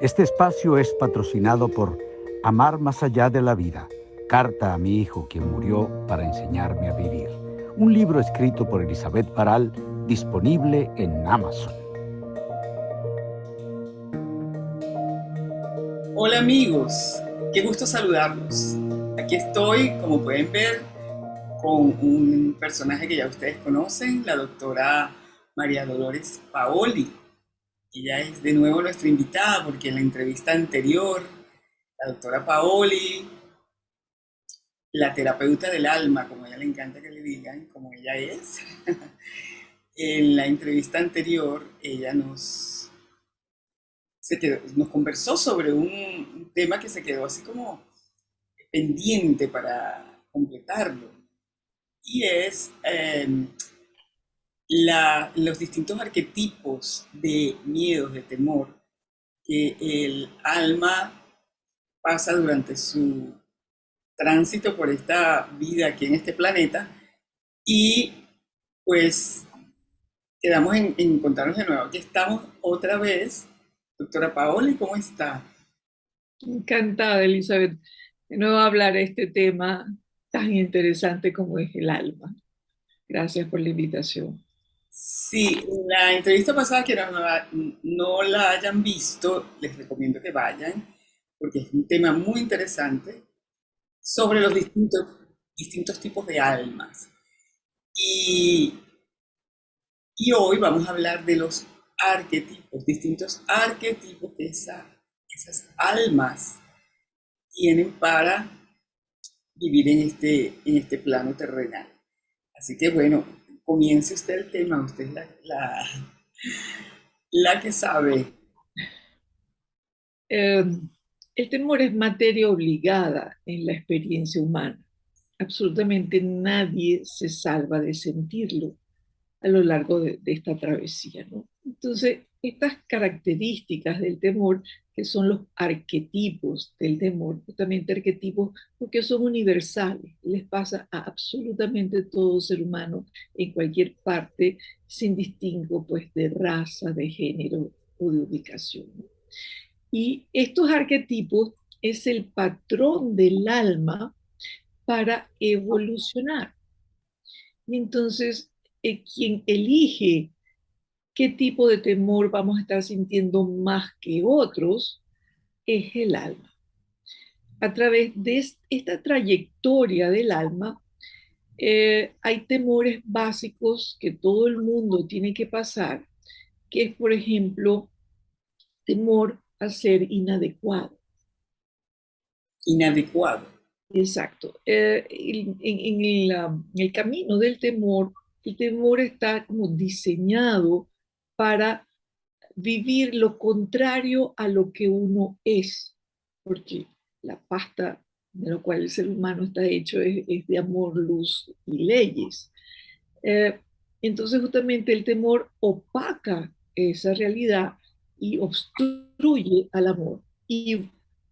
Este espacio es patrocinado por Amar más allá de la vida, carta a mi hijo quien murió para enseñarme a vivir. Un libro escrito por Elizabeth Baral, disponible en Amazon. Hola amigos, qué gusto saludarlos. Aquí estoy, como pueden ver, con un personaje que ya ustedes conocen, la doctora María Dolores Paoli. Ella es de nuevo nuestra invitada porque en la entrevista anterior, la doctora Paoli, la terapeuta del alma, como a ella le encanta que le digan, como ella es, en la entrevista anterior ella nos conversó sobre un tema que se quedó así como pendiente para completarlo, y es los distintos arquetipos de miedos, de temor, que el alma pasa durante su tránsito por esta vida aquí en este planeta. Y pues quedamos en encontrarnos de nuevo. Aquí estamos otra vez. Doctora Paoli, ¿cómo está? Encantada, Elizabeth, de nuevo hablar de este tema tan interesante como es el alma. Gracias por la invitación. Sí, la entrevista pasada, que no la hayan visto, les recomiendo que vayan, porque es un tema muy interesante sobre los distintos tipos de almas. Y, y hoy vamos a hablar de los arquetipos, distintos arquetipos que esas almas tienen para vivir en este plano terrenal. Así que bueno, comience usted el tema, usted es la que sabe. Eh, el temor es materia obligada en la experiencia humana. Absolutamente nadie se salva de sentirlo a lo largo de esta travesía, ¿no? Entonces, estas características del temor, que son los arquetipos del temor, justamente arquetipos porque son universales, les pasa a absolutamente todo ser humano en cualquier parte, sin distingo pues de raza, de género o de ubicación, ¿no? Y estos arquetipos es el patrón del alma para evolucionar. Y entonces, quien elige qué tipo de temor vamos a estar sintiendo más que otros es el alma. A través de esta trayectoria del alma, hay temores básicos que todo el mundo tiene que pasar, que es, por ejemplo, temor a ser inadecuado. Inadecuado. Exacto. En el camino del temor, el temor está como diseñado para vivir lo contrario a lo que uno es, porque la pasta de la cual el ser humano está hecho es de amor, luz y leyes. Eh, entonces justamente el temor opaca esa realidad y obstruye al amor. Y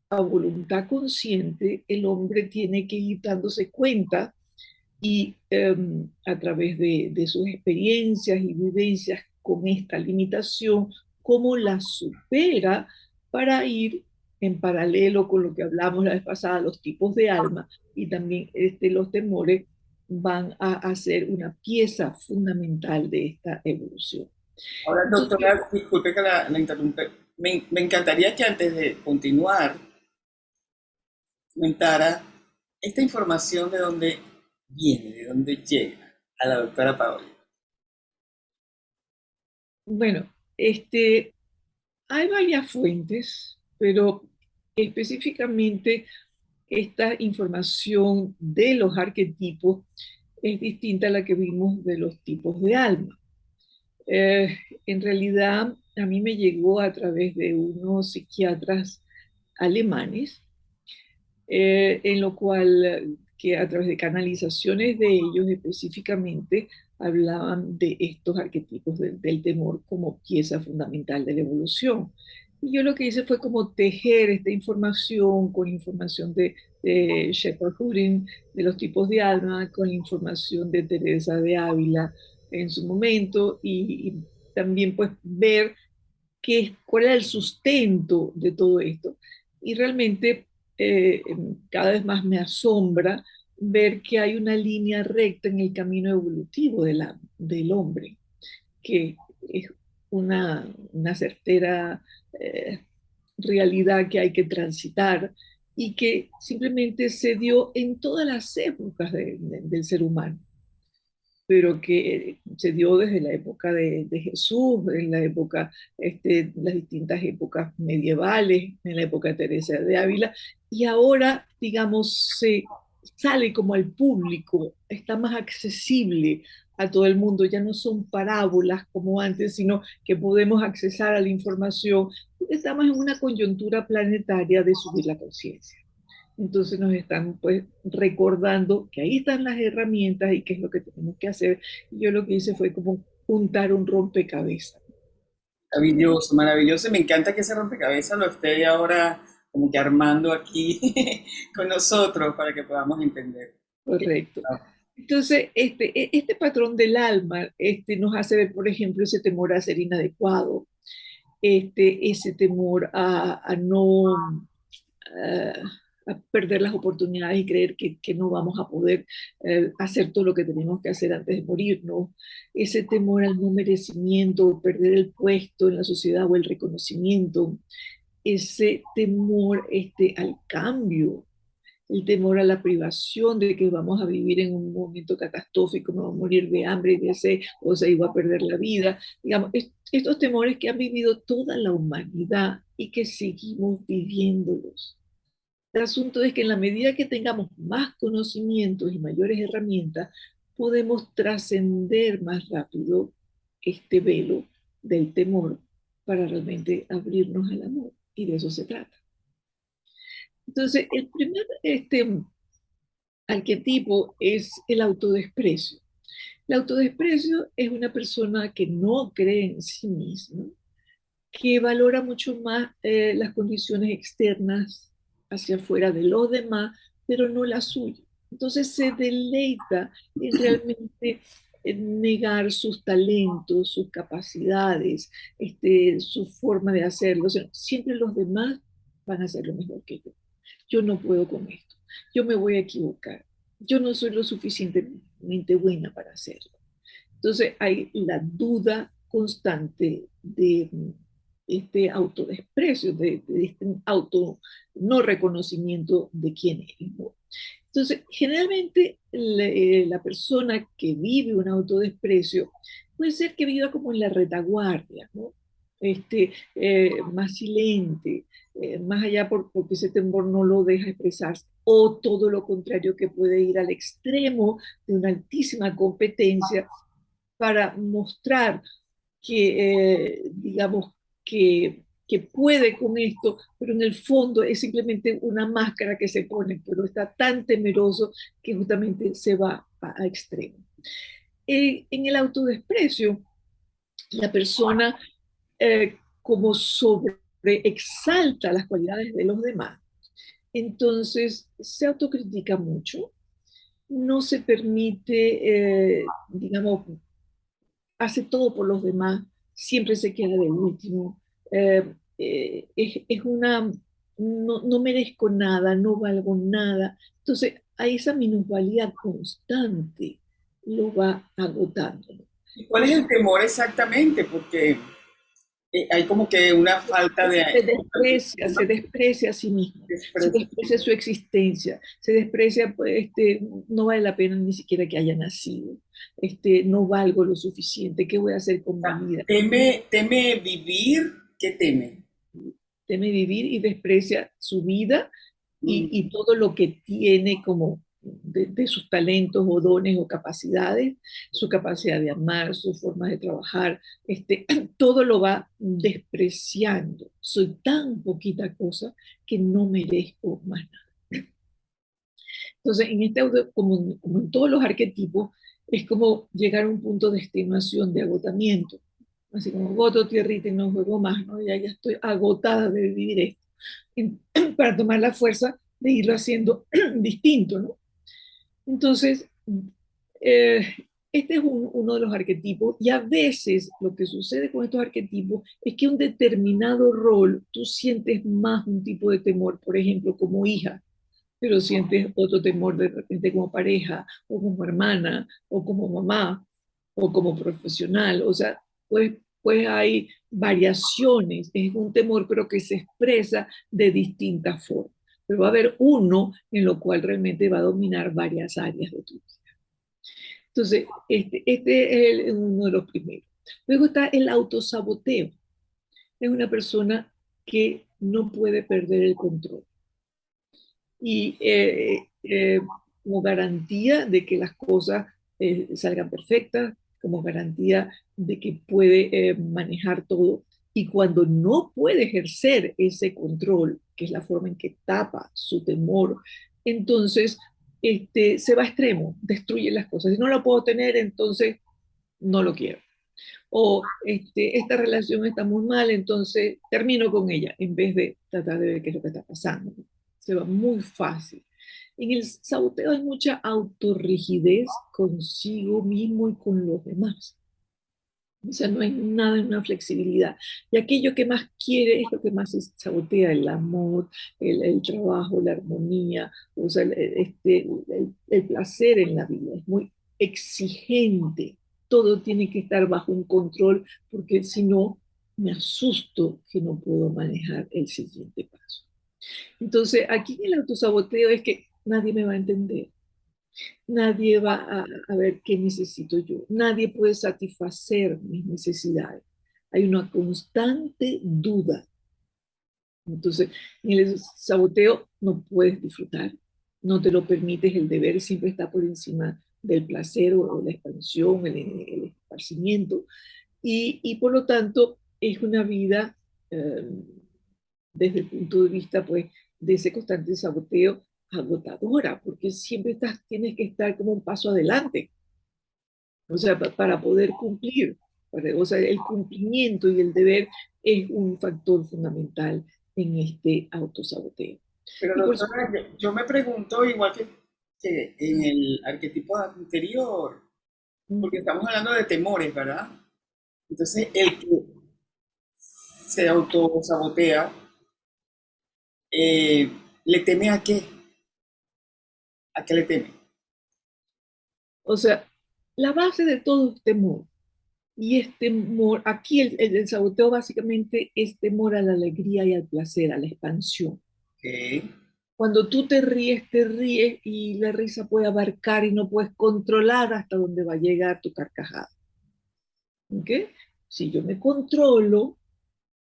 a voluntad consciente el hombre tiene que ir dándose cuenta y a través de sus experiencias y vivencias con esta limitación, cómo la supera para ir en paralelo con lo que hablamos la vez pasada, los tipos de alma y también los temores van a ser una pieza fundamental de esta evolución. Ahora, Entonces, doctora, disculpe que la interrumpe. Me encantaría que antes de continuar comentara esta información de dónde viene, de dónde llega a la doctora Paoli. bueno, hay varias fuentes, pero específicamente esta información de los arquetipos es distinta a la que vimos de los tipos de alma. Eh, en realidad, a mí me llegó a través de unos psiquiatras alemanes, en lo cual, que a través de canalizaciones de ellos específicamente, hablaban de estos arquetipos del temor como pieza fundamental de la evolución. Y yo lo que hice fue como tejer esta información con información de Shepard Hudin, de los tipos de alma, con la información de Teresa de Ávila en su momento, y también pues ver cuál era el sustento de todo esto. Y realmente cada vez más me asombra ver que hay una línea recta en el camino evolutivo del hombre, que es una certera eh, realidad que hay que transitar y que simplemente se dio en todas las épocas del ser humano, pero que se dio desde la época de Jesús, en la época, las distintas épocas medievales, en la época de Teresa de Ávila, y ahora, digamos, se sale como al público, está más accesible a todo el mundo, ya no son parábolas como antes, sino que podemos accesar a la información. Estamos en una coyuntura planetaria de subir la conciencia. Entonces nos están pues recordando que ahí están las herramientas y qué es lo que tenemos que hacer. Y yo lo que hice fue como juntar un rompecabezas. Maravilloso, maravilloso. Me encanta que ese rompecabezas lo esté ahora como que armando aquí con nosotros para que podamos entender. Correcto. Entonces, este patrón del alma nos hace ver, por ejemplo, ese temor a ser inadecuado, ese temor a no a perder las oportunidades y creer que no vamos a poder hacer todo lo que tenemos que hacer antes de morirnos, ese temor al no merecimiento, perder el puesto en la sociedad o el reconocimiento, ese temor al cambio, el temor a la privación de que vamos a vivir en un momento catastrófico, me voy a morir de hambre y de sed, o se iba a perder la vida. Digamos, estos temores que han vivido toda la humanidad y que seguimos viviéndolos. El asunto es que en la medida que tengamos más conocimientos y mayores herramientas, podemos trascender más rápido este velo del temor para realmente abrirnos al amor. Y de eso se trata. Entonces, el primer arquetipo es el autodesprecio. El autodesprecio es una persona que no cree en sí misma, que valora mucho más las condiciones externas hacia afuera de los demás, pero no la suya. Entonces se deleita en realmente en negar sus talentos, sus capacidades, su forma de hacerlo. O sea, siempre los demás van a hacerlo mejor que yo. Yo no puedo con esto. Yo me voy a equivocar. Yo no soy lo suficientemente buena para hacerlo. Entonces hay la duda constante de este autodesprecio, de este auto no reconocimiento de quién es, ¿no? Entonces, generalmente la persona que vive un autodesprecio puede ser que viva como en la retaguardia, ¿no? Más silente, más allá porque ese temor no lo deja expresarse, o todo lo contrario, que puede ir al extremo de una altísima competencia para mostrar digamos, que puede con esto, pero en el fondo es simplemente una máscara que se pone, pero está tan temeroso que justamente se va a extremo. En el autodesprecio, la persona como sobreexalta las cualidades de los demás, entonces se autocritica mucho, no se permite, digamos, hace todo por los demás, siempre se queda de último, es una, no merezco nada, no valgo nada. Entonces, a esa minusvalía constante lo va agotando. ¿Y cuál es el temor exactamente? Porque hay como que una falta de... Se desprecia a sí mismo, se desprecia su existencia, se desprecia, pues, no vale la pena ni siquiera que haya nacido, no valgo lo suficiente, ¿qué voy a hacer con mi vida? Teme vivir, ¿qué teme? Teme vivir y desprecia su vida y todo lo que tiene como de sus talentos o dones o capacidades, su capacidad de amar, su forma de trabajar, todo lo va despreciando. Soy tan poquita cosa que no merezco más nada. Entonces, en este audio, como en todos los arquetipos, es como llegar a un punto de extenuación, de agotamiento. Así como voto tierrita y no juego más, ¿no? Ya estoy agotada de vivir esto. Para tomar la fuerza de irlo haciendo distinto, ¿no? Entonces, Este es uno de los arquetipos y a veces lo que sucede con estos arquetipos es que un determinado rol tú sientes más un tipo de temor, por ejemplo, como hija, pero sientes otro temor de repente como pareja o como hermana o como mamá o como profesional. O sea, pues hay variaciones, es un temor pero que se expresa de distintas formas. Pero va a haber uno en lo cual realmente va a dominar varias áreas de tu vida. Entonces, este es uno de los primeros. Luego está el autosaboteo. Es una persona que no puede perder el control. Y como garantía de que las cosas salgan perfectas, como garantía de que puede manejar todo. Y cuando no puede ejercer ese control, que es la forma en que tapa su temor, entonces se va a extremo, destruye las cosas. Si no lo puedo tener, entonces no lo quiero. O esta relación está muy mal, entonces termino con ella, en vez de tratar de ver qué es lo que está pasando. Se va muy fácil. En el saboteo hay mucha autorrigidez consigo mismo y con los demás. O sea, no hay nada en una flexibilidad. Y aquello que más quiere es lo que más se sabotea, el amor, el trabajo, la armonía, o sea, el placer en la vida. Es muy exigente. Todo tiene que estar bajo un control porque si no, me asusto que no puedo manejar el siguiente paso. Entonces, aquí en el autosaboteo es que nadie me va a entender. Nadie va a ver qué necesito yo. Nadie puede satisfacer mis necesidades. Hay una constante duda. Entonces, en el saboteo no puedes disfrutar, no te lo permites, el deber siempre está por encima del placer o la expansión, el esparcimiento, y por lo tanto es una vida eh, desde el punto de vista pues, de ese constante saboteo agotadora, porque siempre tienes que estar como un paso adelante, o sea, para poder cumplir. O sea, el cumplimiento y el deber es un factor fundamental en este autosaboteo. Pero Y por doctora, supuesto, yo me pregunto, igual que en el arquetipo anterior, porque estamos hablando de temores, ¿verdad? Entonces, el que se autosabotea, eh, ¿le teme a qué? ¿A qué le teme? o sea, la base de todo es temor. Y es temor, aquí el saboteo básicamente es temor a la alegría y al placer, a la expansión. Ok. Cuando tú te ríes y la risa puede abarcar y no puedes controlar hasta dónde va a llegar tu carcajada. ¿Ok? Si yo me controlo,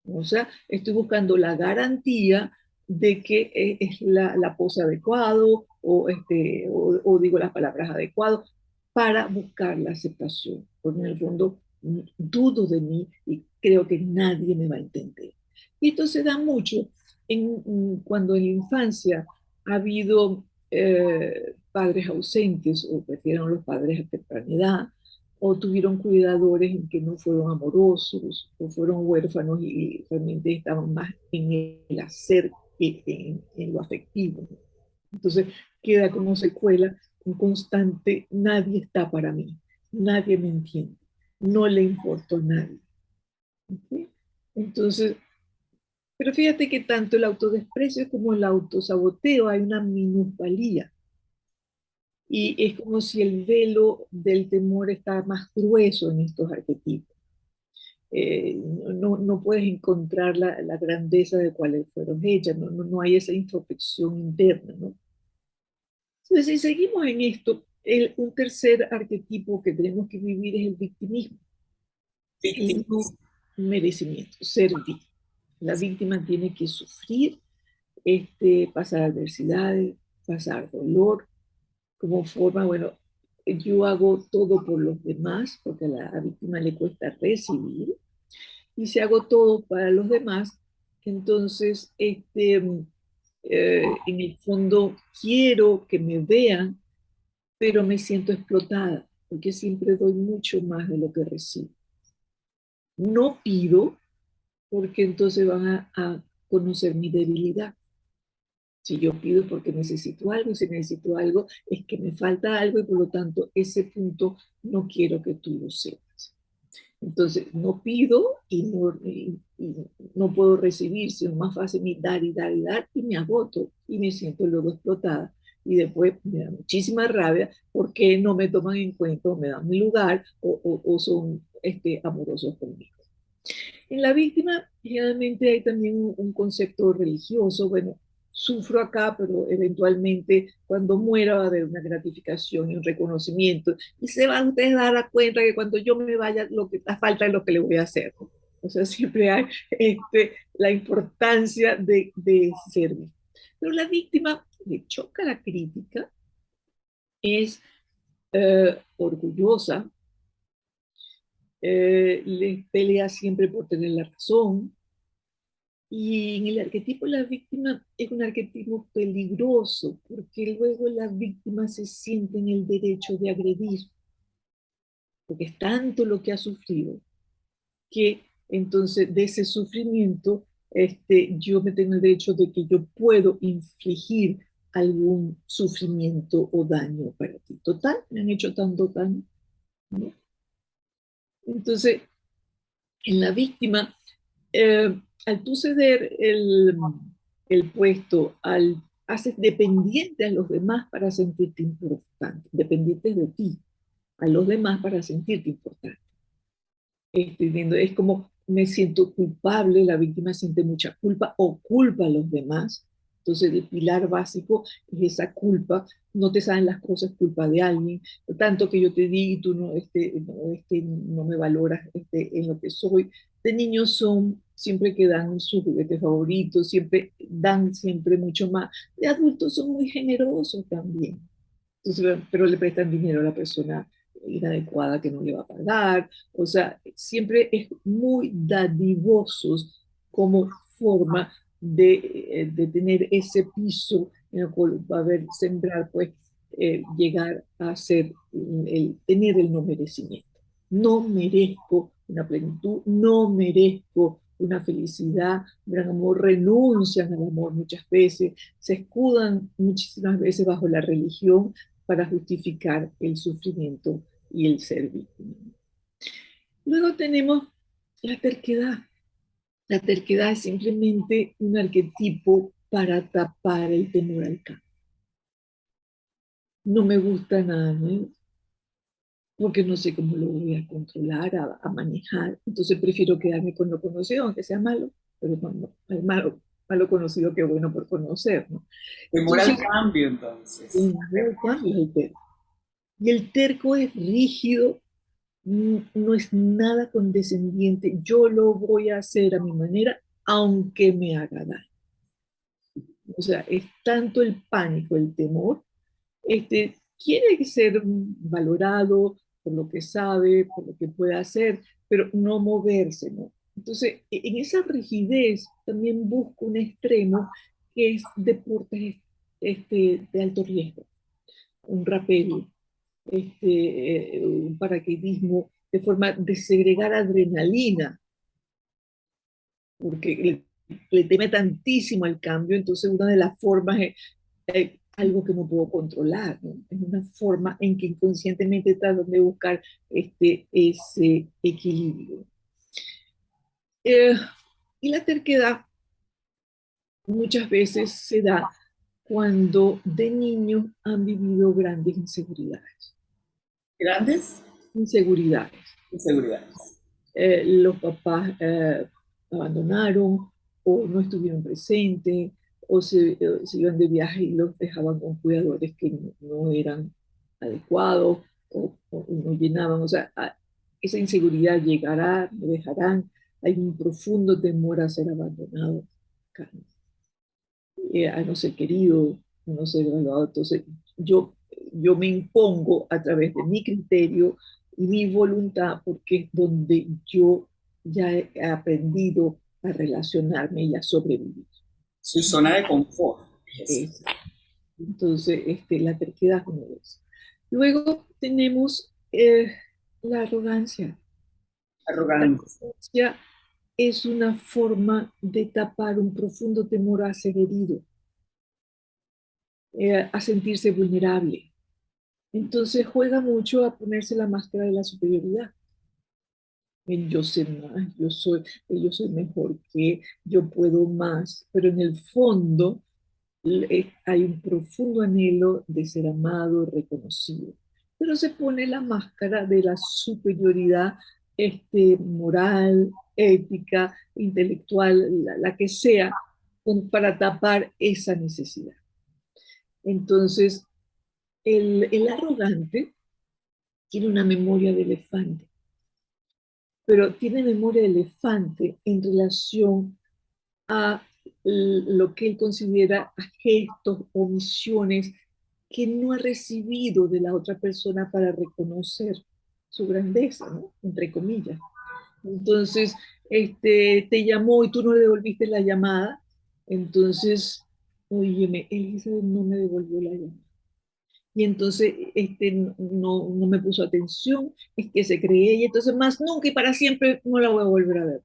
o sea, estoy buscando la garantía de que es la pose adecuado o digo las palabras adecuadas para buscar la aceptación. Porque en el fondo dudo de mí y creo que nadie me va a entender. Y esto se da mucho cuando en la infancia ha habido padres ausentes o perdieron los padres a temprana edad o tuvieron cuidadores en que no fueron amorosos, o fueron huérfanos y realmente estaban más en el hacer que en lo afectivo. Entonces queda como secuela un constante, nadie está para mí, nadie me entiende, no le importo a nadie. ¿Okay? Entonces, pero fíjate que tanto el autodesprecio como el autosaboteo hay una minusvalía. Y es como si el velo del temor está más grueso en estos arquetipos. No puedes encontrar la grandeza de cuáles fueron hechas, no hay esa introspección interna, ¿no? Entonces, si seguimos en esto, un tercer arquetipo que tenemos que vivir es el victimismo, el no Víctimas. merecimiento, ser víctima. La víctima tiene que sufrir, pasar adversidades, pasar dolor, como forma, bueno, yo hago todo por los demás, porque a la víctima le cuesta recibir, y si hago todo para los demás, entonces en el fondo quiero que me vean, pero me siento explotada, porque siempre doy mucho más de lo que recibo. No pido, porque entonces van a conocer mi debilidad. Si yo pido es porque necesito algo, y si necesito algo es que me falta algo, y por lo tanto ese punto no quiero que tú lo sepas. Entonces no pido y no puedo recibir, sino más fácil ni dar y dar y dar, y me agoto y me siento luego explotada. Y después me da muchísima rabia porque no me toman en cuenta o me dan mi lugar o son amorosos conmigo. En la víctima, generalmente hay también un concepto religioso. Bueno, sufro acá, pero eventualmente cuando muera va a haber una gratificación y un reconocimiento. Y se van ustedes a dar cuenta que cuando yo me vaya, la falta es lo que le voy a hacer, ¿no? O sea, siempre hay la importancia de servir. Pero la víctima le choca la crítica, es orgullosa, les pelea siempre por tener la razón. Y en el arquetipo de la víctima es un arquetipo peligroso porque luego la víctima se siente en el derecho de agredir, porque es tanto lo que ha sufrido que entonces de ese sufrimiento yo me tengo el derecho de que yo puedo infligir algún sufrimiento o daño para ti. Total, me han hecho tanto daño, ¿no? Entonces, en la víctima, al tú ceder el puesto, haces dependiente a los demás para sentirte importante, dependiente de ti, a los demás para sentirte importante. Es como me siento culpable, la víctima siente mucha culpa o culpa a los demás. Entonces el pilar básico es esa culpa, no te saben las cosas, culpa de alguien, tanto que yo te di y tú no me valoras en lo que soy. De niños son siempre que dan su juguete favorito, siempre dan siempre mucho más. De adultos son muy generosos también. Entonces, pero le prestan dinero a la persona inadecuada que no le va a pagar. O sea, siempre es muy dadivosos como forma de tener ese piso en el cual va a haber sembrar, pues, llegar a ser tener el no merecimiento. No merezco una plenitud, no merezco una felicidad, un gran amor, renuncian al amor muchas veces, se escudan muchísimas veces bajo la religión para justificar el sufrimiento y el ser víctima. Luego tenemos la terquedad. La terquedad es simplemente un arquetipo para tapar el temor al cambio. No me gusta nada nuevo, porque no sé cómo lo voy a controlar, a manejar. Entonces prefiero quedarme con lo conocido, aunque sea malo, pero malo conocido que bueno por conocer, ¿no? Temor al Entonces, cambio, entonces. el cambio es el terco. Y el terco es rígido, no es nada condescendiente. Yo lo voy a hacer a mi manera, aunque me haga daño. O sea, es tanto el pánico, el temor, quiere ser valorado por lo que sabe, por lo que puede hacer, pero no moverse, ¿no? Entonces, en esa rigidez también busco un extremo que es deportes de alto riesgo, un rappel, un paracaidismo, de forma de segregar adrenalina, porque le teme tantísimo al cambio, entonces una de las formas es algo que no puedo controlar, ¿no? Es una forma en que inconscientemente tratan de buscar ese equilibrio. Eh, y la terquedad muchas veces se da cuando de niños han vivido grandes inseguridades. Grandes Inseguridades. inseguridades. Los papás abandonaron o no estuvieron presentes o se iban de viaje y los dejaban con cuidadores que no eran adecuados o no llenaban. O sea, esa inseguridad llegará, me dejarán. Hay un profundo temor a ser abandonado, a no ser querido, a no ser evaluado. Entonces, yo me impongo a través de mi criterio y mi voluntad porque es donde yo ya he aprendido a relacionarme y a sobrevivir. Su zona de confort es eso. Es, entonces, la terquedad como es. Luego tenemos la arrogancia. La Arrogante. arrogancia es una forma de tapar un profundo temor a ser herido. a sentirse vulnerable. Entonces juega mucho a ponerse la máscara de la superioridad. Yo sé más, yo soy mejor que, yo puedo más, pero en el fondo hay un profundo anhelo de ser amado, reconocido. Pero se pone la máscara de la superioridad moral, ética, intelectual, la que sea, para tapar esa necesidad. Entonces, el arrogante tiene una memoria de elefante, pero tiene memoria de elefante en relación a lo que él considera gestos o visiones que no ha recibido de la otra persona para reconocer su grandeza, ¿no? Entre comillas. Entonces, te llamó y tú no le devolviste la llamada, entonces, óyeme, Elizabeth no me devolvió la llamada. Y entonces no me puso atención, es que se cree, y entonces más nunca y para siempre no la voy a volver a ver.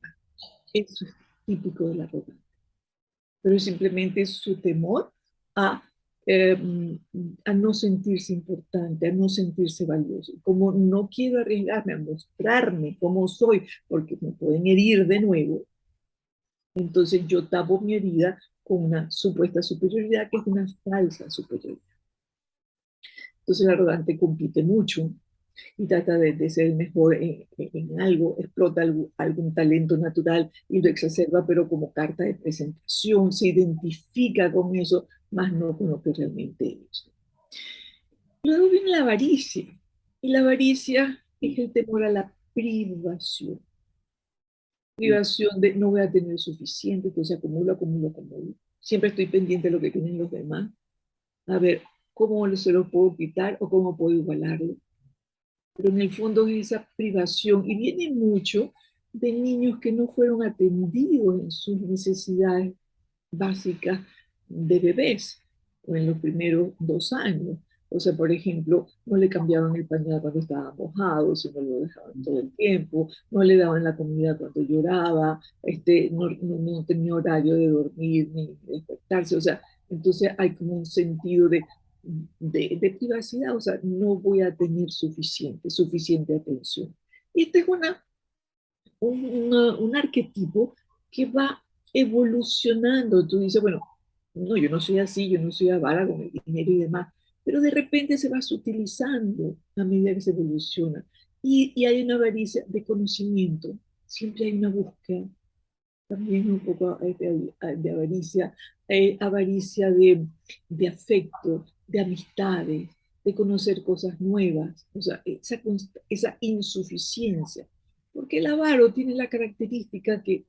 Eso es típico de la arrogancia, pero es simplemente su temor a, eh, a no sentirse importante, a no sentirse valioso. Como no quiero arriesgarme a mostrarme cómo soy, porque me pueden herir de nuevo, entonces yo tapo mi herida con una supuesta superioridad que es una falsa superioridad. Entonces el arrogante compite mucho y trata de ser el mejor en algo, explota algún talento natural y lo exacerba, pero como carta de presentación, se identifica con eso, más no con lo que realmente es. Luego viene la avaricia, y la avaricia es el temor a la privación. Privación de no voy a tener suficiente, entonces acumulo, acumulo, acumulo. Siempre estoy pendiente de lo que tienen los demás. A ver, ¿cómo se lo puedo quitar o cómo puedo igualarlo? Pero en el fondo es esa privación y viene mucho de niños que no fueron atendidos en sus necesidades básicas de bebés o en los primeros 2 años. O sea, por ejemplo, no le cambiaban el pañal cuando estaba mojado, sino lo dejaban todo el tiempo, no le daban la comida cuando lloraba, no tenía horario de dormir ni de despertarse. O sea, entonces hay como un sentido de privacidad, o sea, no voy a tener suficiente atención. Y este es un arquetipo que va evolucionando. Tú dices, bueno, no, yo no soy así, yo no soy avara con el dinero y demás, pero de repente se va sutilizando a medida que se evoluciona. Y hay una avaricia de conocimiento, siempre hay una búsqueda, también un poco de avaricia, avaricia de afecto, de amistades, de conocer cosas nuevas, o sea, esa insuficiencia. Porque el avaro tiene la característica que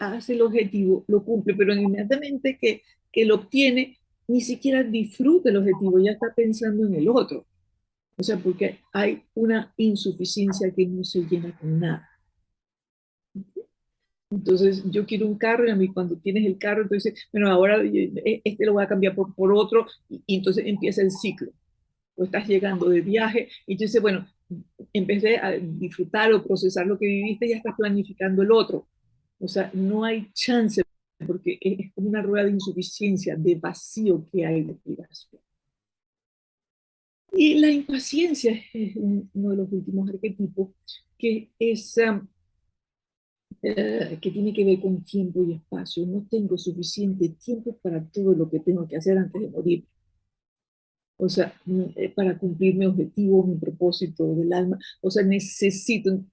hace el objetivo, lo cumple, pero inmediatamente que lo obtiene, ni siquiera disfruta el objetivo, ya está pensando en el otro. O sea, porque hay una insuficiencia que no se llena con nada. Entonces, yo quiero un carro y a mí cuando tienes el carro, entonces, bueno, ahora lo voy a cambiar por otro y entonces empieza el ciclo. O estás llegando de viaje y tú dices, bueno, en vez de disfrutar o procesar lo que viviste, ya estás planificando el otro. O sea, no hay chance porque es como una rueda de insuficiencia, de vacío que hay de privación. Y la impaciencia es uno de los últimos arquetipos que es que tiene que ver con tiempo y espacio. No tengo suficiente tiempo para todo lo que tengo que hacer antes de morir. O sea, para cumplir mi objetivo, mi propósito del alma. O sea, necesito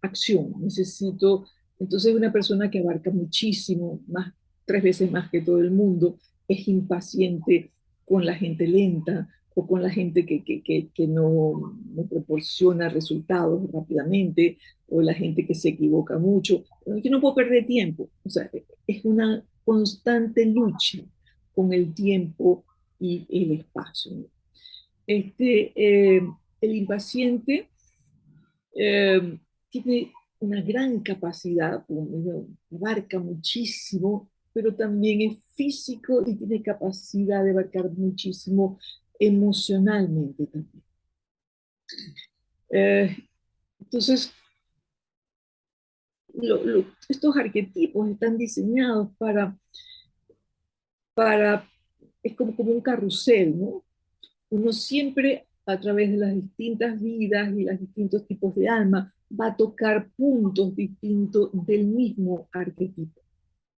acción, necesito... Entonces, una persona que abarca muchísimo, más, 3 veces más que todo el mundo, es impaciente con la gente lenta o con la gente que no proporciona resultados rápidamente o la gente que se equivoca mucho. Yo no puedo perder tiempo. O sea, es una constante lucha con el tiempo y el espacio. Este, eh, el impaciente eh, tiene una gran capacidad, abarca muchísimo, pero también es físico y tiene capacidad de abarcar muchísimo emocionalmente también. Eh, entonces, estos arquetipos están diseñados para para, es como un carrusel, ¿no? Uno siempre a través de las distintas vidas y los distintos tipos de alma va a tocar puntos distintos del mismo arquetipo.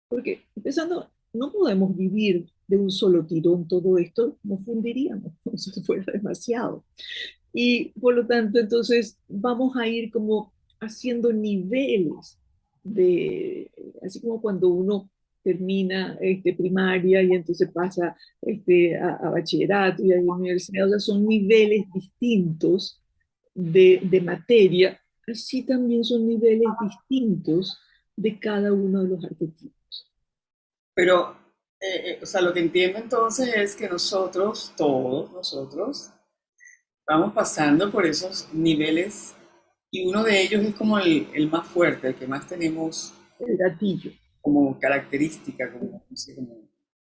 Porque empezando, no podemos vivir de un solo tirón todo esto, nos fundiríamos, si fuera demasiado. Y por lo tanto, entonces vamos a ir como haciendo niveles de, así como cuando uno termina primaria y entonces pasa a bachillerato y a la universidad, o sea, son niveles distintos de materia, así también son niveles distintos de cada uno de los arquetipos. Pero, o sea, lo que entiendo entonces es que nosotros, todos nosotros, vamos pasando por esos niveles y uno de ellos es como el más fuerte, el que más tenemos El gatillo. como característica, como, no sé,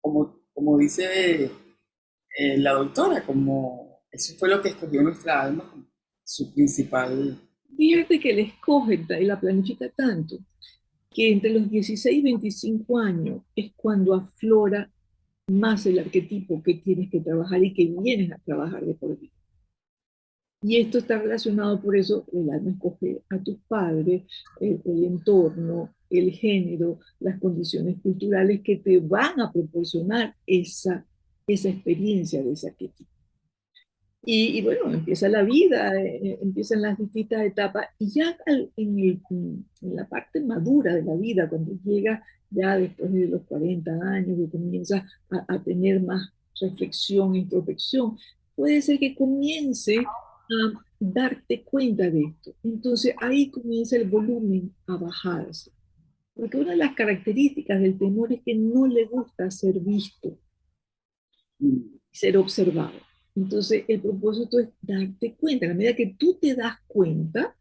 como dice la doctora, como eso fue lo que escogió nuestra alma como su principal. Fíjate que la escoge y la planifica tanto que entre los 16 y 25 años es cuando aflora más el arquetipo que tienes que trabajar y que vienes a trabajar de por vida. Y esto está relacionado, por eso el alma escoge a tus padres, el entorno, el género, las condiciones culturales que te van a proporcionar esa experiencia de ese arquetipo. Y bueno, empieza la vida, empiezan las distintas etapas y ya en la parte madura de la vida, cuando llega ya después de los 40 años y comienzas a tener más reflexión, introspección, puede ser que comience a darte cuenta de esto. Entonces ahí comienza el volumen a bajarse. Porque una de las características del temor es que no le gusta ser visto, ser observado. Entonces, el propósito es darte cuenta. A la medida que tú te das cuenta,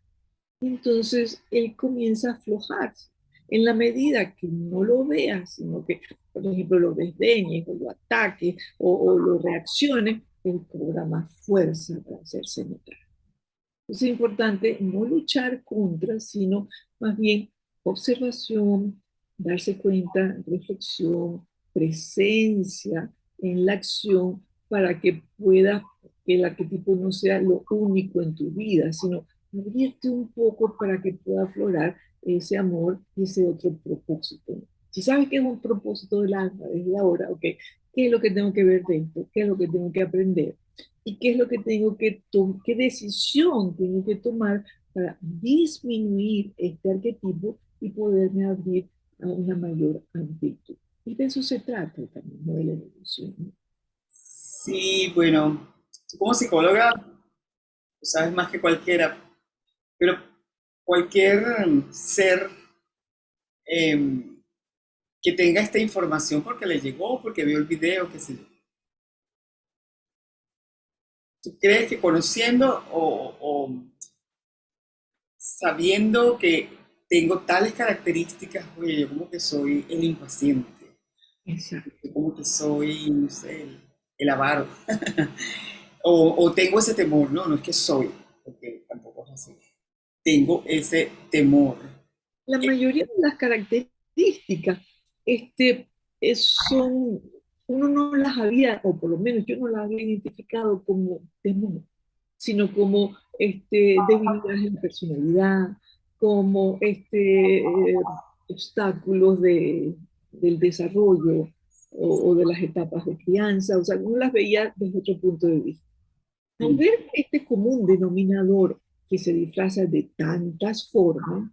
entonces él comienza a aflojarse. En la medida que no lo veas, sino que, por ejemplo, lo desdeñes o lo ataques o lo reacciones, él cobra más fuerza para hacerse notar. Es importante no luchar contra, sino más bien observación, darse cuenta, reflexión, presencia en la acción para que pueda, que el arquetipo no sea lo único en tu vida, sino abrirte un poco para que pueda aflorar ese amor y ese otro propósito. Si sabes que es un propósito del alma desde ahora, ok, ¿qué es lo que tengo que ver dentro? ¿Qué es lo que tengo que aprender? ¿Y qué es lo que tengo que tomar? ¿Qué decisión tengo que tomar para disminuir este arquetipo y poderme abrir a una mayor amplitud? Y de eso se trata también, ¿no? De la evolución, ¿no? Sí, bueno, tú como psicóloga, tú sabes más que cualquiera, pero cualquier ser em, que tenga esta información porque le llegó, porque vio el video, qué sé yo. ¿Tú crees que conociendo o sabiendo que tengo tales características, oye, yo como que soy el impaciente, Exacto. yo como que soy, no sé, el avaro, o tengo ese temor, no, no es que soy, porque tampoco es así, tengo ese temor. La mayoría de las características son, uno no las había, o por lo menos yo no las había identificado como temor, sino como debilidades en la personalidad, como obstáculos del desarrollo o de las etapas de crianza, o sea, uno las veía desde otro punto de vista. Al Mm. ver este común denominador que se disfraza de tantas formas,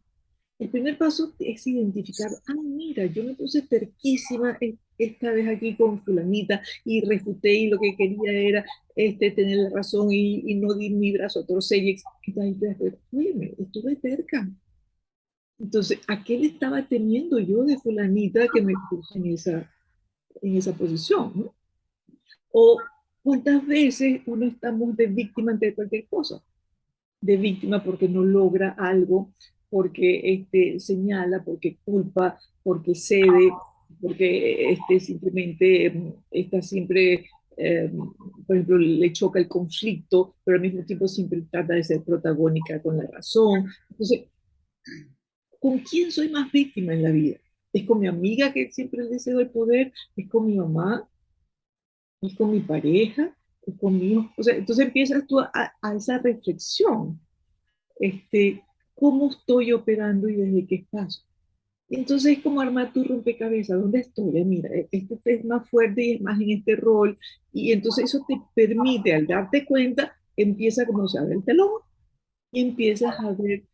el primer paso es identificar, ah, mira, yo me puse terquísima esta vez aquí con fulanita y refuté y lo que quería era tener la razón y no di mi brazo a torcer y ahí te das cuenta, oye, estuve terca. Entonces, ¿a qué le estaba temiendo yo de fulanita que me puso en esa posición, ¿no? O cuántas veces uno estamos de víctima ante cualquier cosa, de víctima porque no logra algo, porque señala, porque culpa, porque cede, porque simplemente está siempre, por ejemplo, le choca el conflicto, pero al mismo tiempo siempre trata de ser protagónica con la razón. Entonces, ¿con quién soy más víctima en la vida? es con mi amiga que siempre le cedo el poder, es con mi mamá, es con mi pareja, es conmigo. O sea, entonces empiezas tú a esa reflexión, este, ¿cómo estoy operando y desde qué espacio? Entonces es como armar tu rompecabezas, ¿dónde estoy? Mira, este es más fuerte y es más en este rol, y entonces eso te permite, al darte cuenta, empieza como se abre el telón y empiezas a ver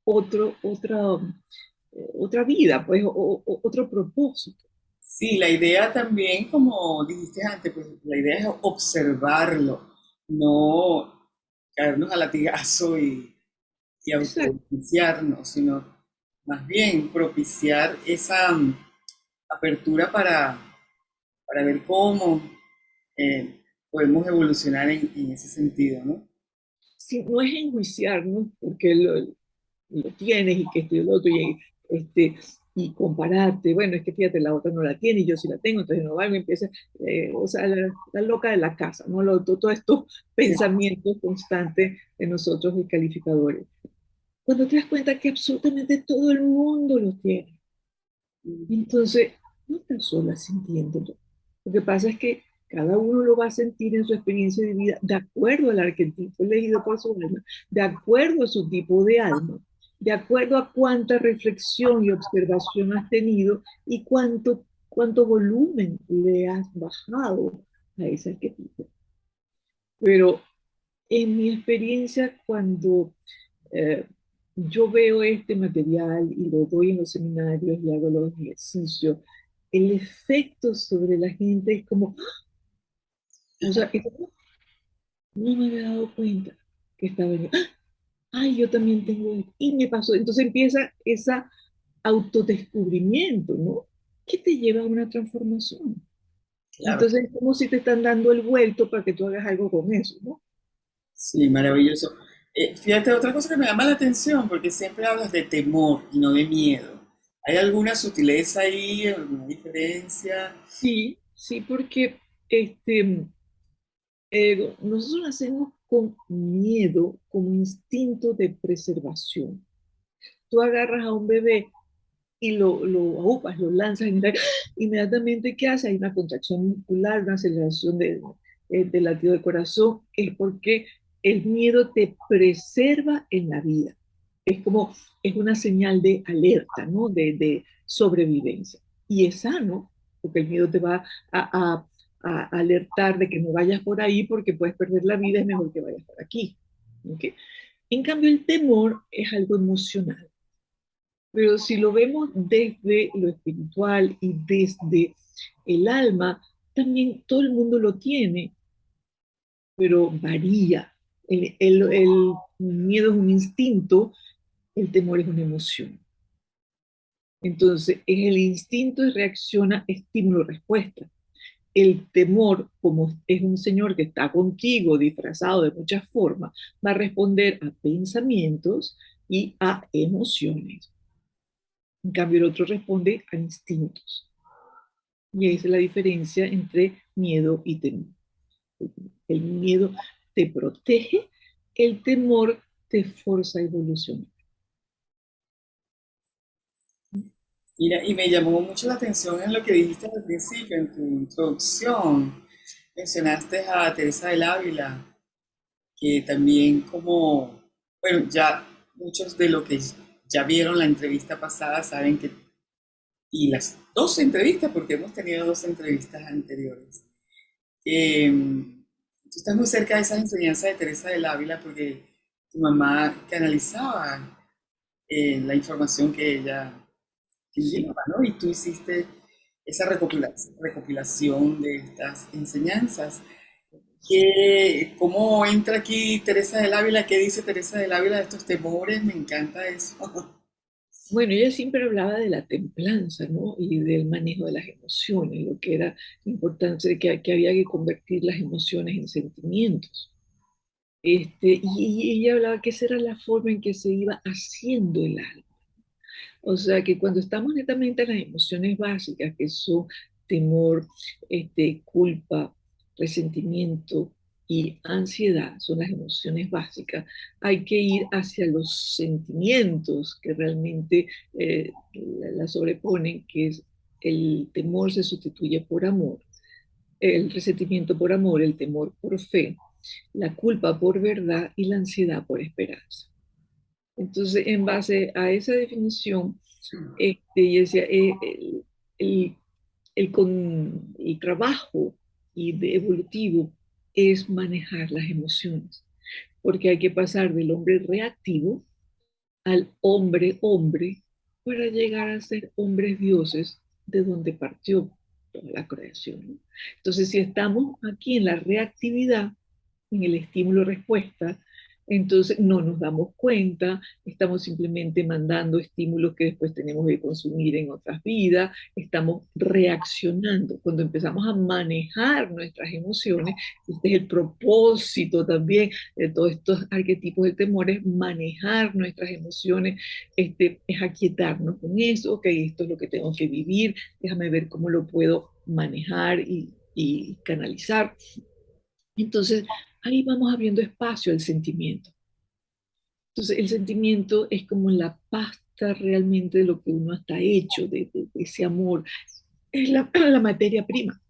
otra vida, pues, otro propósito. Sí, la idea también, como dijiste antes, pues la idea es observarlo, no caernos a latigazo y Exacto. autodenunciarnos, sino más bien propiciar esa apertura para ver cómo podemos evolucionar en ese sentido, ¿no? Si no es enjuiciarnos, porque lo tienes y que esto y lo otro, y compararte, bueno, es que fíjate, la otra no la tiene y yo sí la tengo, entonces no valgo, empieza, o sea, la loca de la casa, ¿no? Todos estos Sí. pensamientos constantes de nosotros, de calificadores. Cuando te das cuenta que absolutamente todo el mundo los tiene, entonces no estás sola sintiéndolo. Lo que pasa es que cada uno lo va a sentir en su experiencia de vida de acuerdo al arquetipo elegido por su alma, de acuerdo a su tipo de alma, de acuerdo a cuánta reflexión y observación has tenido y cuánto volumen le has bajado a ese arquetipo. Pero en mi experiencia, cuando eh, yo veo este material y lo doy en los seminarios y hago los ejercicios, el efecto sobre la gente es como, o sea, no me había dado cuenta que estaba en, ay, yo también tengo esto, y me pasó. Entonces empieza ese autodescubrimiento, ¿no? Que te lleva a una transformación. Claro, Entonces es como si te están dando el vuelto para que tú hagas algo con eso, ¿no? sí, maravilloso. Fíjate, otra cosa que me llama la atención, porque siempre hablas de temor y no de miedo. ¿Hay alguna sutileza ahí, alguna diferencia? Sí, sí, porque nosotros nacemos con miedo como instinto de preservación. Tú agarras a un bebé y lo aúpas, lo lanzas y mira, inmediatamente, ¿qué hace? Hay una contracción muscular, una aceleración del latido del corazón, es porque el miedo te preserva en la vida. Es como, es una señal de alerta, ¿no? De sobrevivencia. Y es sano, porque el miedo te va a alertar de que no vayas por ahí porque puedes perder la vida, es mejor que vayas por aquí. ¿Ok? En cambio, el temor es algo emocional. Pero si lo vemos desde lo espiritual y desde el alma, también todo el mundo lo tiene, pero varía. El miedo es un instinto, el temor es una emoción. Entonces, es el instinto y reacciona estímulo-respuesta. El temor, como es un señor que está contigo disfrazado de muchas formas, va a responder a pensamientos y a emociones. En cambio, el otro responde a instintos. Y esa es la diferencia entre miedo y temor. El miedo te protege, el temor te forza a evolucionar. Mira, y me llamó mucho la atención en lo que dijiste al principio, en tu introducción. Mencionaste a Teresa del Ávila, que también como, bueno, ya muchos de los que ya vieron la entrevista pasada saben que, y las dos entrevistas, porque hemos tenido dos entrevistas anteriores, que tú estás muy cerca de esas enseñanzas de Teresa del Ávila porque tu mamá canalizaba la información que ella Sí. enviaba, ¿no? Y tú hiciste esa recopilación de estas enseñanzas. ¿Cómo entra aquí Teresa del Ávila? ¿Qué dice Teresa del Ávila de estos temores? Me encanta eso. Bueno, ella siempre hablaba de la templanza, ¿no? Y del manejo de las emociones, lo que era importante, que había que convertir las emociones en sentimientos. Y ella hablaba que esa era la forma en que se iba haciendo el alma. O sea que cuando estamos netamente en las emociones básicas, que son temor, culpa, resentimiento, y ansiedad son las emociones básicas, hay que ir hacia los sentimientos que realmente la sobreponen, que es el temor se sustituye por amor, el resentimiento por amor, el temor por fe, la culpa por verdad y la ansiedad por esperanza. Entonces, en base a esa definición, ella decía, el, el trabajo y de evolutivo es manejar las emociones, porque hay que pasar del hombre reactivo al hombre hombre para llegar a ser hombres dioses de donde partió toda la creación, ¿no? Entonces, si estamos aquí en la reactividad, en el estímulo-respuesta, entonces no nos damos cuenta, estamos simplemente mandando estímulos que después tenemos que consumir en otras vidas, estamos reaccionando. Cuando empezamos a manejar nuestras emociones, este es el propósito también de todos estos arquetipos de temores, manejar nuestras emociones, es aquietarnos con eso, ok, esto es lo que tengo que vivir, déjame ver cómo lo puedo manejar y canalizar. Entonces, ahí vamos abriendo espacio al sentimiento. Entonces, el sentimiento es como la pasta realmente de lo que uno está hecho, de ese amor. Es la materia prima.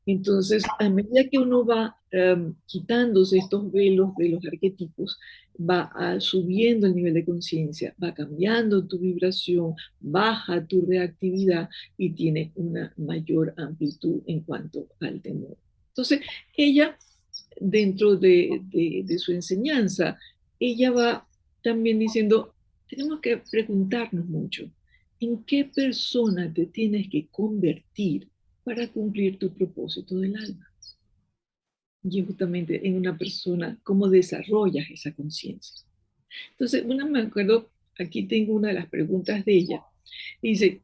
Entonces, a medida que uno va quitándose estos velos de los arquetipos, va subiendo el nivel de conciencia, va cambiando tu vibración, baja tu reactividad y tiene una mayor amplitud en cuanto al temor. Entonces, ella, dentro de su enseñanza, ella va también diciendo, tenemos que preguntarnos mucho, ¿en qué persona te tienes que convertir para cumplir tu propósito del alma? Y justamente en una persona, ¿cómo desarrollas esa conciencia? Entonces, una me acuerdo, aquí tengo una de las preguntas de ella. Dice,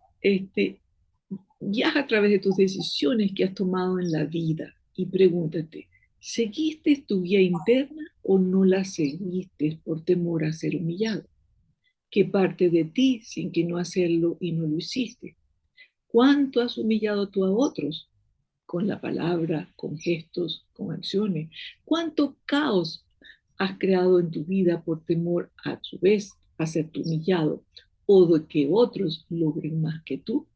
viaja a través de tus decisiones que has tomado en la vida y pregúntate, ¿seguiste tu guía interna o no la seguiste por temor a ser humillado? ¿Qué parte de ti sin que no hacerlo y no lo hiciste? ¿Cuánto has humillado tú a otros? Con la palabra, con gestos, con acciones. ¿Cuánto caos has creado en tu vida por temor a su vez a ser humillado o de que otros logren más que tú?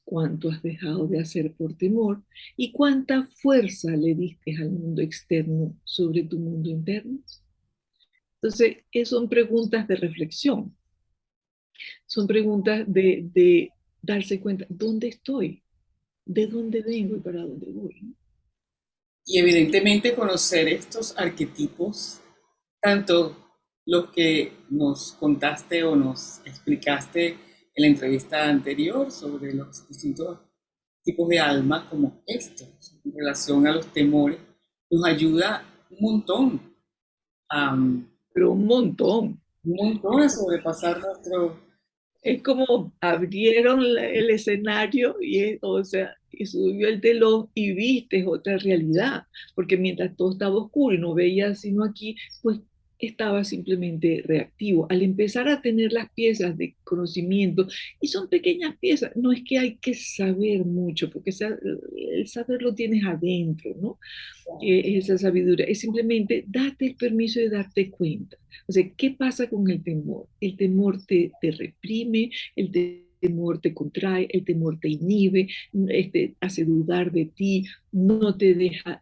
¿Cuánto has dejado de hacer por temor? ¿Y cuánta fuerza le diste al mundo externo sobre tu mundo interno? Entonces, son preguntas de reflexión, son preguntas de darse cuenta, ¿dónde estoy? ¿De dónde vengo y para dónde voy? ¿No? Y evidentemente conocer estos arquetipos, tanto los que nos contaste o nos explicaste en la entrevista anterior sobre los distintos tipos de alma, como estos, en relación a los temores, nos ayuda um, Pero un montón. un montón a sobrepasar nuestro... Es como abrieron el escenario o sea, y subió el telón y viste otra realidad, porque mientras todo estaba oscuro y no veías sino aquí, pues estaba simplemente reactivo. Al empezar a tener las piezas de conocimiento, y son pequeñas piezas, no es que hay que saber mucho, porque el saber lo tienes adentro, ¿no? Esa sabiduría, es simplemente date el permiso de darte cuenta. O sea, ¿qué pasa con el temor? El temor te reprime, el temor te contrae, el temor te inhibe, hace dudar de ti, no te deja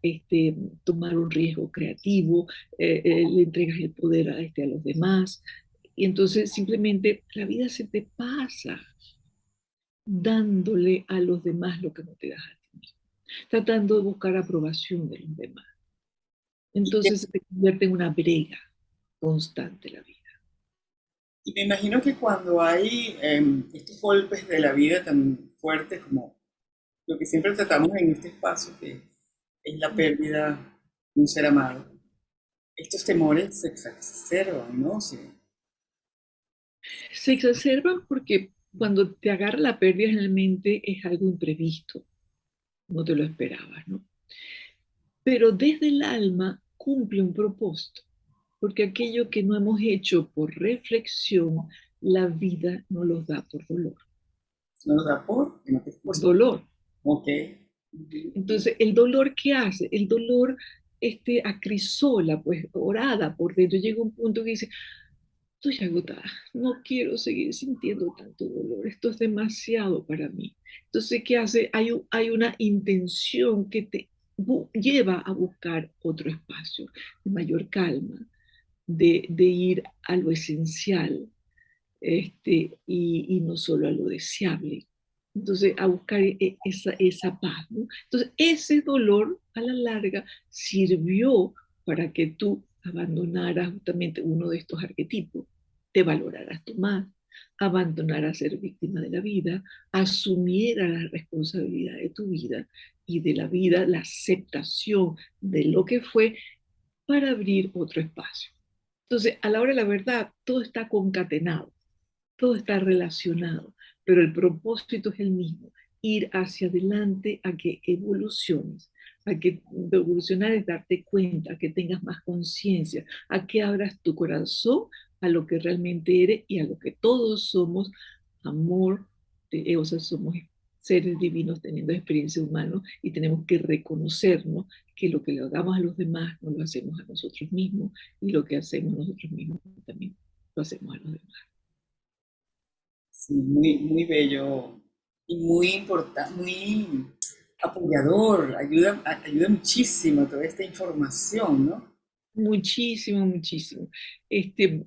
tomar un riesgo creativo, le entregas el poder a los demás. Y entonces simplemente la vida se te pasa dándole a los demás lo que no te das a ti mismo, tratando de buscar aprobación de los demás. Entonces se convierte en una brega constante la vida. Y me imagino que cuando hay estos golpes de la vida tan fuertes como lo que siempre tratamos en este espacio, que es la pérdida de un ser amado, estos temores se exacerban, ¿no? Sí. Se exacerban porque cuando te agarra la pérdida generalmente es algo imprevisto, no te lo esperabas, ¿no? Pero desde el alma cumple un propósito, porque aquello que no hemos hecho por reflexión, la vida no los da por dolor. ¿No nos da por? ¿Que no te Por escucho? dolor. Ok. Ujú. Entonces, ¿el dolor qué hace? El dolor acrisola, pues, orada por dentro. Llega un punto que dice, estoy agotada, no quiero seguir sintiendo tanto dolor, esto es demasiado para mí. Entonces, ¿qué hace? Hay una intención que te lleva a buscar otro espacio de mayor calma, de ir a lo esencial, y no solo a lo deseable. Entonces, a buscar esa paz, ¿no? Entonces, ese dolor a la larga sirvió para que tú abandonaras justamente uno de estos arquetipos, te valoraras tú más, abandonaras ser víctima de la vida, asumieras la responsabilidad de tu vida y de la vida, la aceptación de lo que fue para abrir otro espacio. Entonces, a la hora de la verdad, todo está concatenado, todo está relacionado, pero el propósito es el mismo, ir hacia adelante a que evoluciones, a que evolucionar es darte cuenta, a que tengas más conciencia, a que abras tu corazón a lo que realmente eres y a lo que todos somos, amor, o sea, somos seres divinos teniendo experiencia humana y tenemos que reconocernos que lo que le hagamos a los demás no lo hacemos a nosotros mismos y lo que hacemos nosotros mismos también lo hacemos a los demás. Sí, muy, muy bello y muy importante, muy apoyador, ayuda muchísimo toda esta información, ¿no? Muchísimo, muchísimo. Este,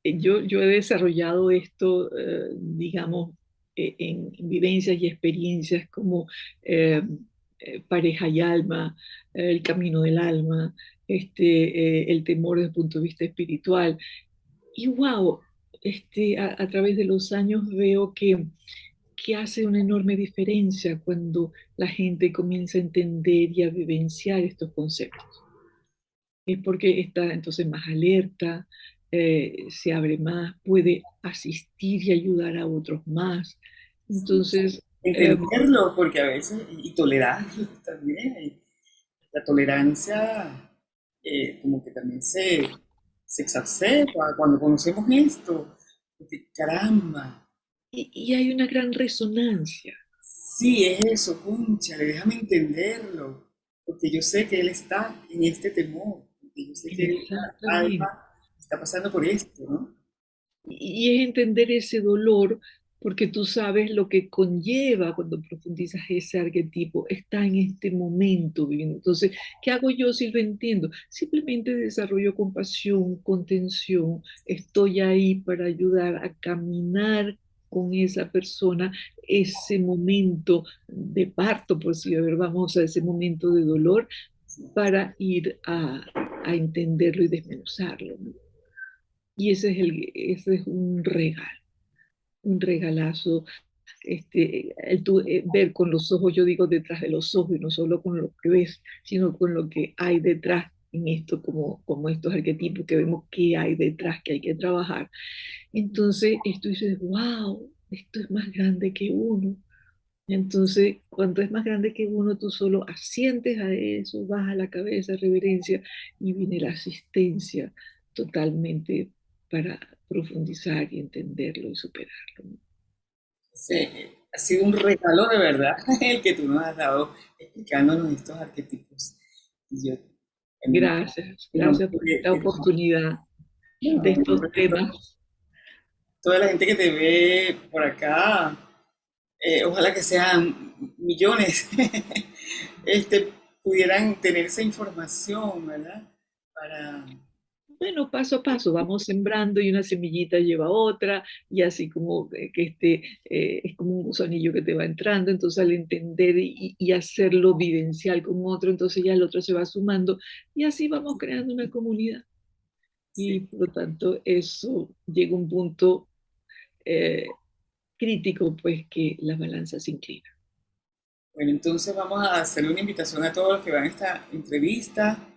yo he desarrollado esto, digamos, en vivencias y experiencias como eh, pareja y alma, el camino del alma, el temor desde el punto de vista espiritual. Y wow, a través de los años veo que hace una enorme diferencia cuando la gente comienza a entender y a vivenciar estos conceptos. Es porque está entonces más alerta, se abre más, puede asistir y ayudar a otros más. Sí, Entonces, entenderlo, porque a veces, y tolerarlo también. La tolerancia como que también se exacerba cuando conocemos esto. Porque, caramba, y hay una gran resonancia. sí, es eso, cónchale, déjame entenderlo, porque yo sé que él está en este temor, porque yo sé que esta Exactamente. alma está pasando por esto, ¿no? Y es entender ese dolor porque tú sabes lo que conlleva cuando profundizas ese arquetipo, está en este momento viviendo. Entonces, ¿qué hago yo si lo entiendo? Simplemente desarrollo compasión, contención, estoy ahí para ayudar a caminar con esa persona ese momento de parto, por si a ver, vamos a ese momento de dolor para ir a entenderlo y desmenuzarlo, ¿no? Y ese es un regalazo, ver con los ojos, yo digo detrás de los ojos, y no solo con lo que ves, sino con lo que hay detrás en esto, como estos arquetipos que vemos que hay detrás, que hay que trabajar. Entonces, esto dices, wow, esto es más grande que uno. Entonces, cuando es más grande que uno, tú solo asientes a eso, baja la cabeza, reverencia, y viene la asistencia totalmente para profundizar y entenderlo y superarlo, ¿no? Sí, ha sido un regalo de verdad el que tú nos has dado explicándonos estos arquetipos. Y yo, Gracias, en nombre gracias por esta oportunidad de no, en estos nombre de temas. toda la gente que te ve por acá, ojalá que sean millones, pudieran tener esa información, ¿verdad? Para, Bueno, paso a paso, vamos sembrando y una semillita lleva a otra, y así como que es como un gusanillo que te va entrando, entonces al entender y hacerlo vivencial con otro, entonces ya el otro se va sumando, y así vamos creando una comunidad. Y sí. por lo tanto, eso llega a un punto eh, crítico, pues que la balanza se inclina. Bueno, entonces vamos a hacer una invitación a todos los que vean esta entrevista,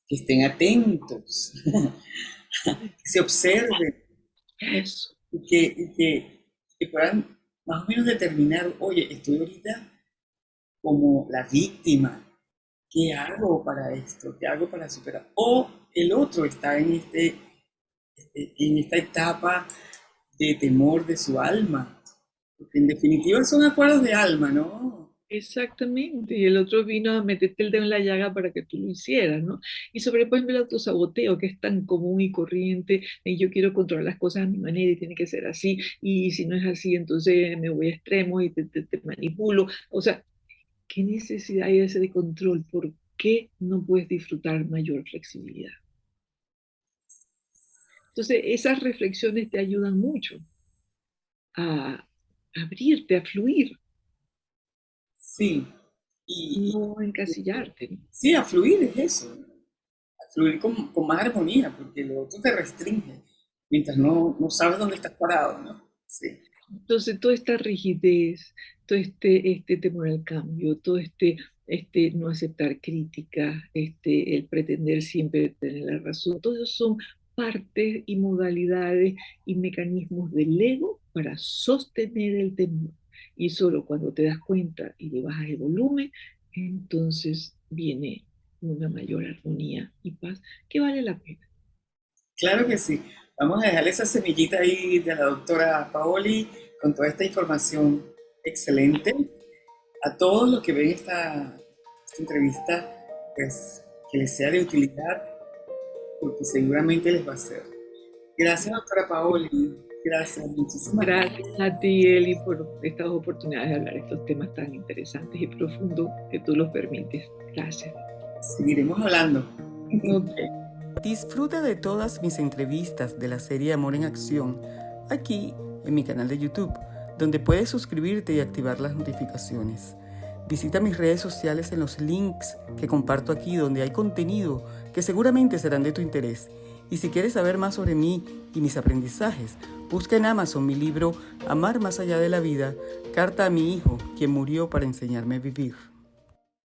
que estén atentos, que se observen Eso. y que puedan más o menos determinar, oye, estoy ahorita como la víctima, ¿qué hago para esto? ¿Qué hago para superar? O el otro está en esta etapa de temor de su alma, porque en definitiva son acuerdos de alma, ¿no? Exactamente, y el otro vino a meterte el dedo en la llaga para que tú lo hicieras, ¿no? Y sobre, por ejemplo, el autosaboteo, que es tan común y corriente, y yo quiero controlar las cosas a mi manera y tiene que ser así, y si no es así, entonces me voy a extremos y te manipulo. O sea, ¿qué necesidad hay de ese de control? ¿Por qué no puedes disfrutar mayor flexibilidad? Entonces, esas reflexiones te ayudan mucho a abrirte, a fluir, Sí, y no a encasillarte, ¿no? sí, a fluir es eso, a fluir con más armonía, porque lo otro te restringe, mientras no sabes dónde estás parado, ¿no? Sí, Entonces, toda esta rigidez, todo este temor al cambio, todo este no aceptar críticas, el pretender siempre tener la razón, todo eso son partes y modalidades y mecanismos del ego para sostener el temor. Y solo cuando te das cuenta y le bajas el volumen, entonces viene una mayor armonía y paz que vale la pena. claro que sí. Vamos a dejarle esa semillita ahí de la doctora Paoli con toda esta información excelente. A todos los que ven esta entrevista, pues que les sea de utilidad, porque seguramente les va a ser. Gracias, doctora Paoli. Gracias, muchísimas gracias. Gracias a ti, Eli, por estas oportunidades de hablar de estos temas tan interesantes y profundos que tú los permites. Gracias. Seguiremos hablando. Ok. Disfruta de todas mis entrevistas de la serie Amor en Acción aquí en mi canal de YouTube, donde puedes suscribirte y activar las notificaciones. Visita mis redes sociales en los links que comparto aquí, donde hay contenido que seguramente serán de tu interés. Y si quieres saber más sobre mí y mis aprendizajes, busca en Amazon mi libro Amar más allá de la vida, Carta a mi hijo, quien murió para enseñarme a vivir.